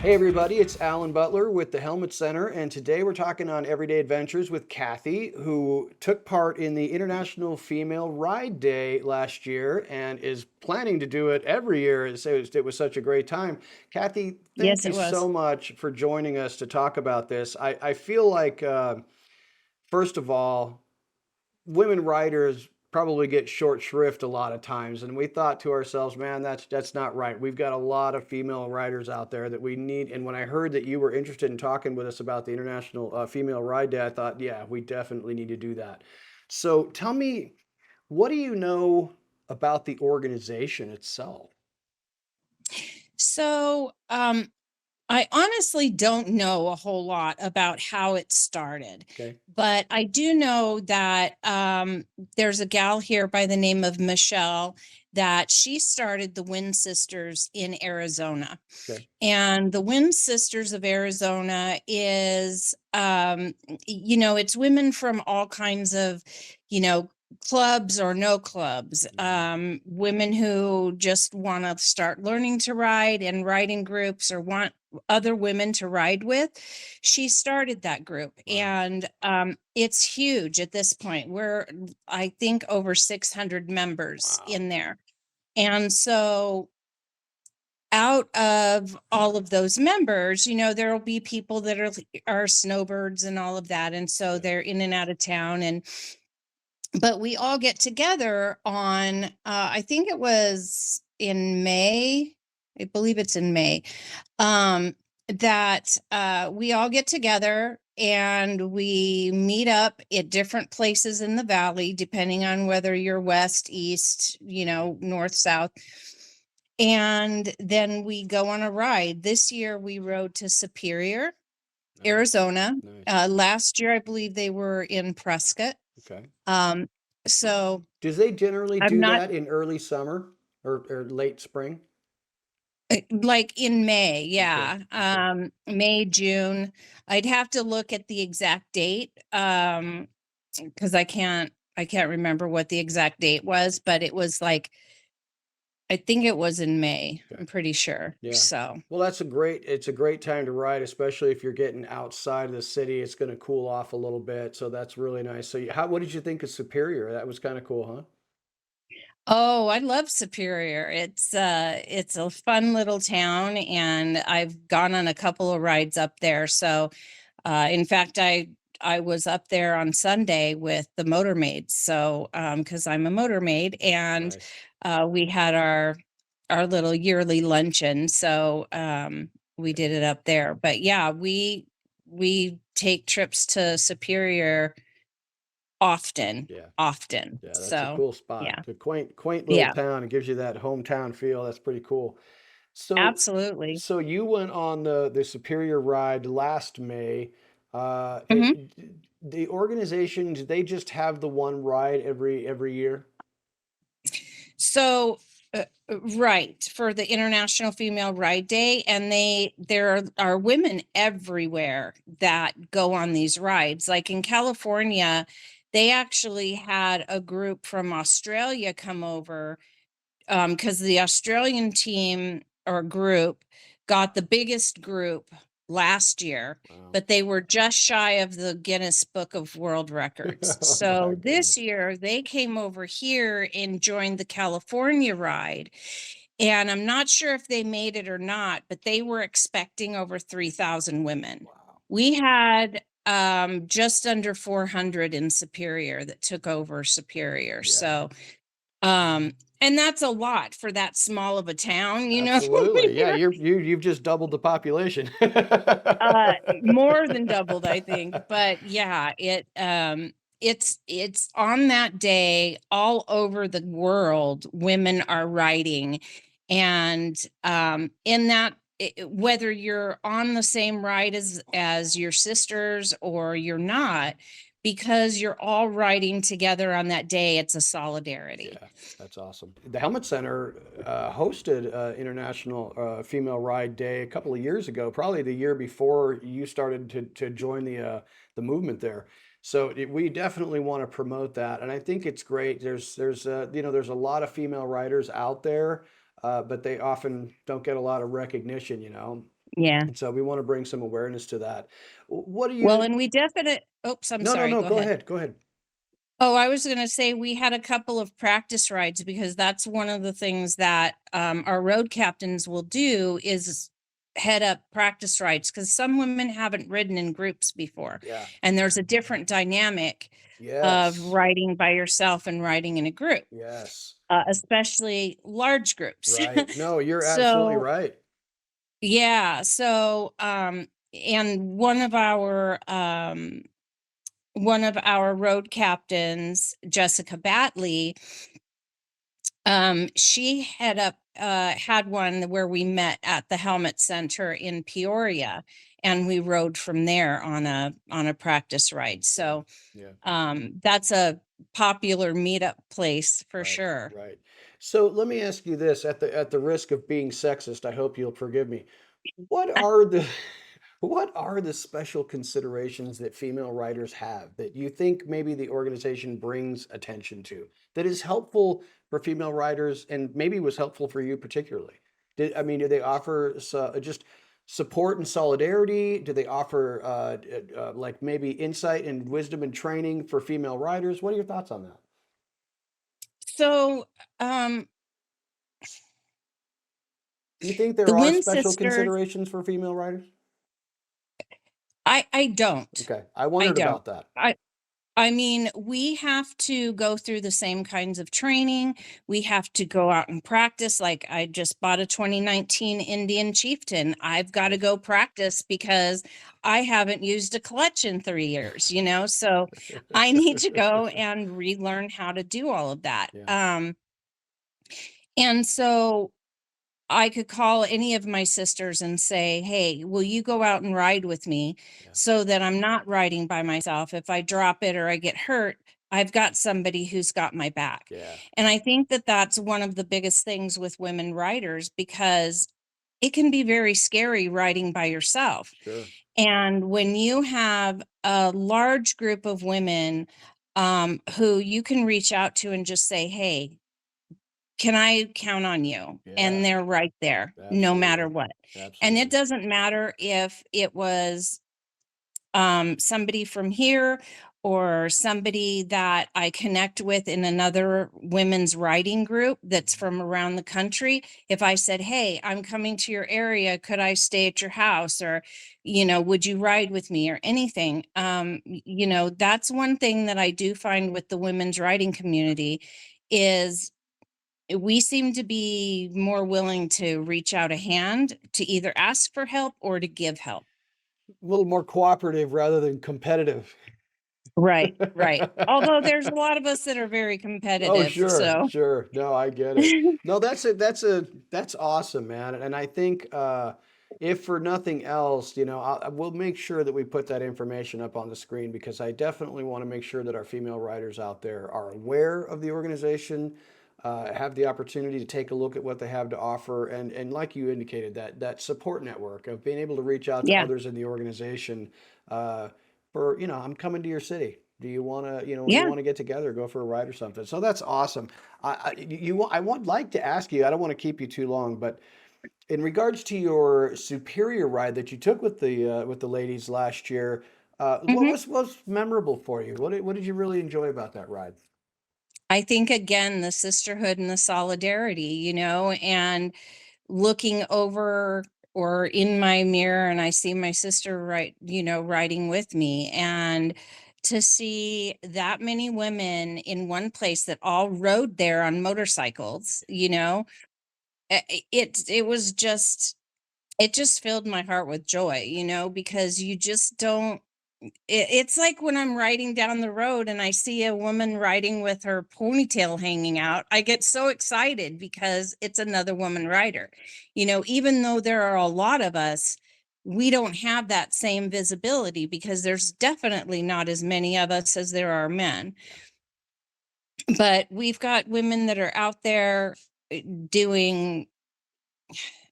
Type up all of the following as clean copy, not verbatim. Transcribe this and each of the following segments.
Hey everybody, it's Alan Butler with the Helmet Center, and today we're talking on Everyday Adventures with Kathy, who took part in the International Female Ride Day last year and is planning to do it every year. It was such a great time. Kathy, thank Yes, you it so was. much for joining us to talk about this. I feel like, first of all, women writers probably get short shrift a lot of times, and we thought to ourselves, man, that's not right. We've got a lot of female writers out there that we need. And when I heard that you were interested in talking with us about the International Female Ride Day, I thought, yeah, we definitely need to do that. So tell me, what do you know about the organization itself? So, I honestly don't know a whole lot about how it started, Okay. but I do know that there's a gal here by the name of Michelle that she started the Wind Sisters in Arizona. Okay. And the Wind Sisters of Arizona is, it's women from all kinds of, you know, clubs or no clubs, Mhm. women who just want to start learning to ride and riding groups or want other women to ride with. She started that group, Wow. and it's huge at this point. We're, I think, over 600 members Wow. in there. And so out of all of those members, there will be people that are snowbirds and all of that, and so Yeah. they're in and out of town. And but we all get together on, I think it was in May, I believe it's in May, um, that we all get together and we meet up at different places in the valley, depending on whether you're west, east, north, south. And then we go on a ride. This year we rode to Superior, Nice. Arizona. Nice. Last year, I believe they were in Prescott. Okay. Um, so Do they generally I'm do not that in early summer or late spring? like in May, Okay. yeah. Okay. May, June. I'd have to look at the exact date, because I can't remember what the exact date was, but it was like, I think it was in May. Okay. I'm pretty sure. Yeah. So Well, it's a great time to ride, especially if you're getting outside of the city. It's going to cool off a little bit, so that's really nice. So, what did you think of Superior? That was kind of cool, huh? oh, I love Superior. It's a fun little town, and I've gone on a couple of rides up there. So in fact, I was up there on Sunday with the motor maids. So because I'm a motor maid, and Nice. we had our little yearly luncheon. So we Okay. did it up there. But yeah, we take trips to Superior often, Yeah. often. Yeah, that's a So cool spot. yeah, A quaint little yeah, town. It gives you that hometown feel. That's pretty cool. So, absolutely. so you went on the Superior ride last May. Mhm. The organization, do they just have the one ride every year? So, right, for the International Female Ride Day, and there are women everywhere that go on these rides. Like in California, they actually had a group from Australia come over, because the Australian team or group got the biggest group last year, Wow. but they were just shy of the Guinness Book of World Records. Oh my So this goodness. year they came over here and joined the California ride. And I'm not sure if they made it or not, but they were expecting over 3,000 women. Wow. We had just under 400 in Superior that took over Superior. Yeah. So and that's a lot for that small of a town, Absolutely. Yeah, You're, you've just doubled the population. more than doubled, I think. But yeah, it's on that day all over the world, women are riding. And in that, whether you're on the same ride as your sisters or you're not, because you're all riding together on that day, it's a solidarity. Yeah, that's awesome. The Helmet Center hosted International Female Ride Day a couple of years ago, probably the year before you started to join the movement there. So we definitely want to promote that, and I think it's great. There's a lot of female riders out there, but they often don't get a lot of recognition. Yeah. And so we want to bring some awareness to that. What do Well, you? and we definite oops, I'm No, no, sorry, no. go Go ahead. ahead. Go ahead. Oh, I was gonna say we had a couple of practice rides because that's one of the things that, our road captains will do is head up practice rides because some women haven't ridden in groups before, Yeah. and there's a different dynamic of Yes. riding by yourself and riding in a group, Yes. especially large groups. Right. No, you're absolutely So, right. yeah, so, and one of our road captains, Jessica Batley, she had one where we met at the Helmet Center in Peoria, and we rode from there on a practice ride. Yeah. So Yeah. that's a popular meetup place for Right. sure. Right. So let me ask you this, at the risk of being sexist, I hope you'll forgive me. What are the what are the special considerations that female writers have that you think maybe the organization brings attention to that is helpful for female writers and maybe was helpful for you particularly? I mean, do they offer just support and solidarity? Do they offer like maybe insight and wisdom and training for female writers? What are your thoughts on that? So um, Do you think the there are Win special sisters, considerations for female writers? I don't. Okay, I I wondered don't. about that. I mean, we have to go through the same kinds of training. We have to go out and practice. Like I just bought a 2019 Indian Chieftain. I've got to Nice. go practice because I haven't used a clutch in 3 years, you know? So I need to go and relearn how to do all of that. Yeah, And so I could call any of my sisters and say, "Hey, will you go out and ride with me yeah, so that I'm not riding by myself? If I drop it or I get hurt, I've got somebody who's got my back." yeah, And I think that that's one of the biggest things with women riders because it can be very scary riding by yourself. sure. And when you have a large group of women who you can reach out to and just say, "Hey, can I count on you?" Yeah, And they're right there no matter absolutely. what. And it Absolutely. doesn't matter if it was somebody from here or somebody that I connect with in another women's writing group that's Mhm. from around the country. If I said, "Hey, I'm coming to your area, could I stay at your house?" Or, "Would you ride with me?" or anything. Yeah. That's one thing that I do find with the women's writing community is we seem to be more willing to reach out a hand to either ask for help or to give help. A little more cooperative rather than competitive. Right, right. Although there's a lot of us that are very Oh, competitive, sure, so sure. No, I get it. No, that's awesome, man. And I think if for nothing else, we'll make sure that we put that information up on the screen because I definitely want to make sure that our female writers out there are aware of the organization, have the opportunity to take a look at what they have to offer, and like you indicated, that support network of being able to reach out to yeah, others in the organization. Uh, I'm coming to your city. Do you want to, you yeah. want to get together, go for a ride or something? So that's awesome. I would like to ask you. I don't want to keep you too long, but in regards to your Superior ride that you took with the ladies last year, what Mhm. was memorable for you? What did you really enjoy about that ride? I think again, the sisterhood and the solidarity, and looking over or in my mirror and I see my sister riding with me and to see that many women in one place that all rode there on motorcycles, it was just it just filled my heart with joy, because you just don't it's like when I'm riding down the road and I see a woman riding with her ponytail hanging out, I get so excited because it's another woman rider. Even though there are a lot of us, we don't have that same visibility because there's definitely not as many of us as there are men. But we've got women that are out there doing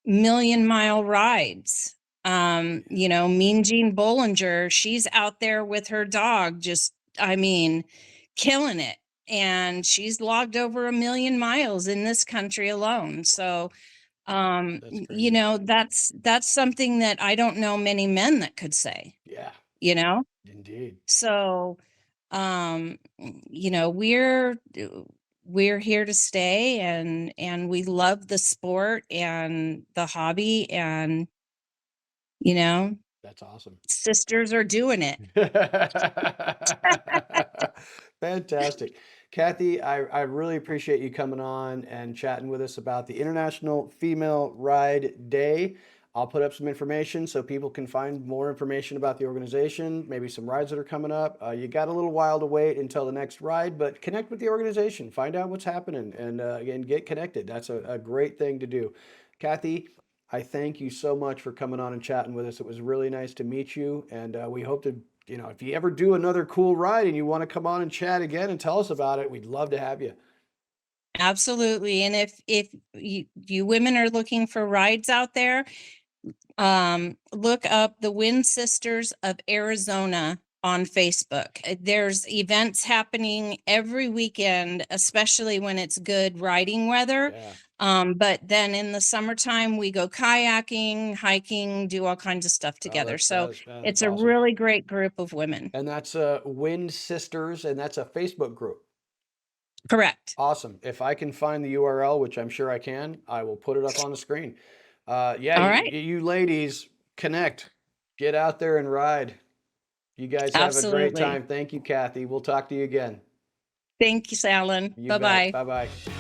million-mile rides. Mean Jean Bollinger, she's out there with her dog, just, I mean, killing it. And she's logged over 1 million miles in this country alone. So That's crazy. That's something that I don't know many men that could say, Yeah, you know? indeed. So, we're here to stay, and we love the sport and the hobby, and, you know, That's awesome. sisters are doing it. Fantastic. Kathy, I really appreciate you coming on and chatting with us about the International Female Ride Day. I'll put up some information so people can find more information about the organization, maybe some rides that are coming up. You got a little while to wait until the next ride, but connect with the organization, find out what's happening, and again, get connected. That's a great thing to do. Kathy, I thank you so much for coming on and chatting with us. It was really nice to meet you, and we hope to, if you ever do another cool ride and you want to come on and chat again and tell us about it, we'd love to have you. Absolutely. And if you women are looking for rides out there, look up the Wind Sisters of Arizona on Facebook. There's events happening every weekend, especially when it's good riding weather. Yeah. But then in the summertime, we go kayaking, hiking, do all kinds of stuff Oh, together. So that's it's a awesome. really great group of women. And that's Wind Sisters, and that's a Facebook group. Correct. Awesome. If I can find the URL, which I'm sure I can, I will put it up on the screen. Yeah, All right. you ladies connect, get out there and ride. You guys have a great Absolutely. time. Thank you, Kathy. We'll talk to you again. Thank you, Alan. You bet. Bye-bye. Bye bye.